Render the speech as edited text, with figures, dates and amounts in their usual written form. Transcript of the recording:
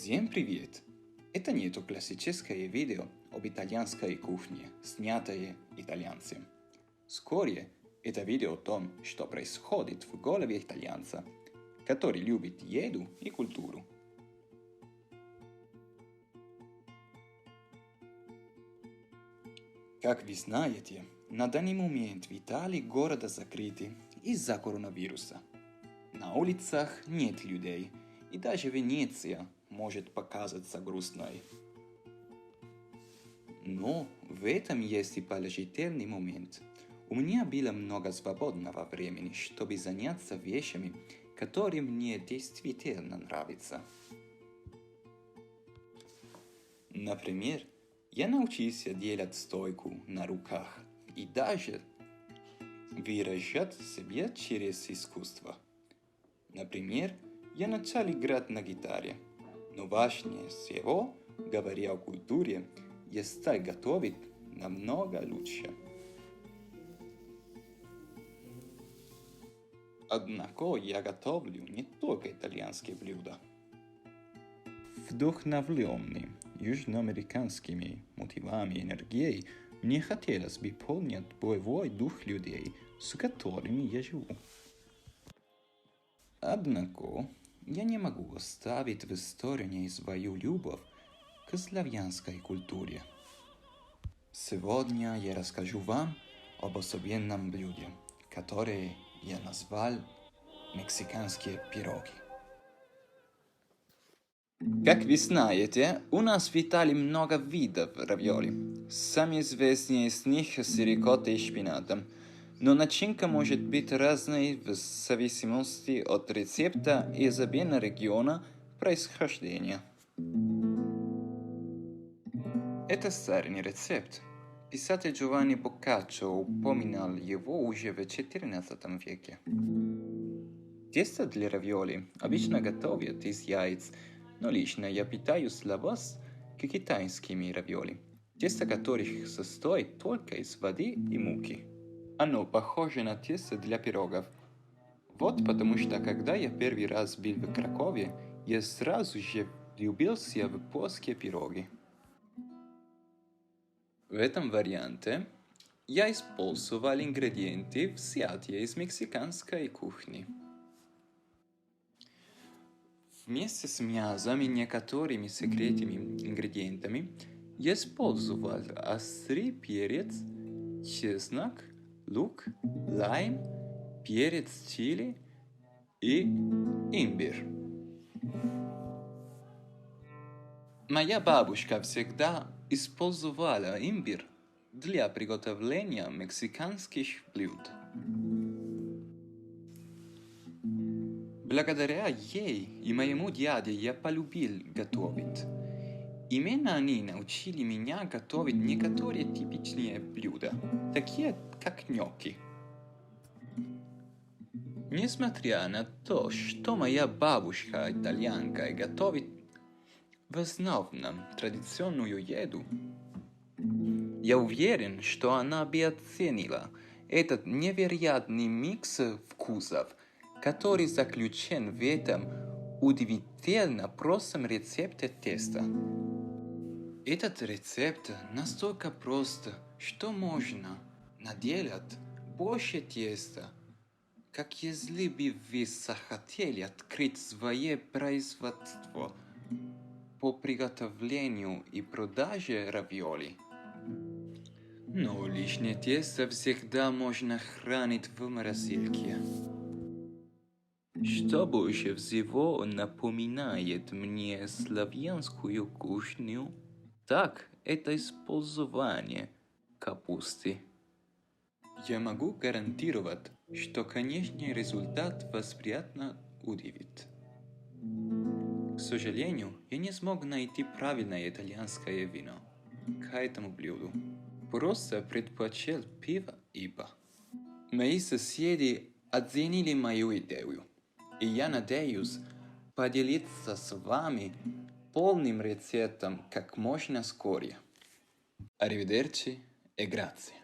Всем привет! Это нету классическое видео об итальянской кухне, снятое итальянцем. Скорее, это видео о том, что происходит в голове итальянца, который любит еду и культуру. Как вы знаете, на данный момент в Италии города закрыты из-за коронавируса. На улицах нет людей, и даже Венеция может показаться грустной. Но в этом есть и положительный момент. У меня было много свободного времени, чтобы заняться вещами, которые мне действительно нравятся. Например, я научился делать стойку на руках и даже выражать себя через искусство. Например, я начал играть на гитаре, но важнее всего, говоря о культуре, я стал готовить намного лучше. Однако я готовлю не только итальянские блюда. Вдохновленный южноамериканскими мотивами и энергией, мне хотелось бы понять боевой дух людей, с которыми я живу. Однако, я не могу оставить в стороне свою любовь к славянской культуре. Сегодня я расскажу вам об особенном блюде, которое я назвал мексиканские пироги. Как вы знаете, у нас в Италии много видов равиоли. Самые известные из них с рикоттой и шпинатом. Но начинка может быть разной в зависимости от рецепта и особенно региона происхождения. Это старый рецепт. Писатель Giovanni Boccaccio упоминал его уже в XIV веке. Тесто для равиоли обычно готовят из яиц, но лично я питаюсь лаваш к китайскими равиоли, тесто которых состоит только из воды и муки. Оно похоже на тесто для пирогов. Вот потому что, когда я первый раз был в Кракове, я сразу же влюбился в польские пироги. В этом варианте я использовал ингредиенты, взятые из мексиканской кухни. Вместе с мясом и некоторыми секретными ингредиентами я использовал острый перец, чеснок, лук, лайм, перец чили и имбирь. Моя бабушка всегда использовала имбирь для приготовления мексиканских блюд. Благодаря ей и моему дяде я полюбил готовить. Именно они научили меня готовить некоторые типичные блюда, такие как ньокки. Несмотря на то, что моя бабушка итальянка готовит в основном традиционную еду, я уверен, что она бы оценила этот невероятный микс вкусов, который заключен в этом удивительно простом рецепте теста. Этот рецепт настолько прост, что можно наделать больше теста, как если бы вы захотели открыть свое производство по приготовлению и продаже равиоли. Но лишнее тесто всегда можно хранить в морозилке. Что больше всего напоминает мне славянскую кухню, так это использование капусты. Я могу гарантировать, что конечный результат вас приятно удивит. К сожалению, я не смог найти правильное итальянское вино к этому блюду. Просто предпочел пиво ИПА. Мои соседи оценили мою идею, и я надеюсь поделиться с вами полным рецептом как можно скорее. Arrivederci e grazie.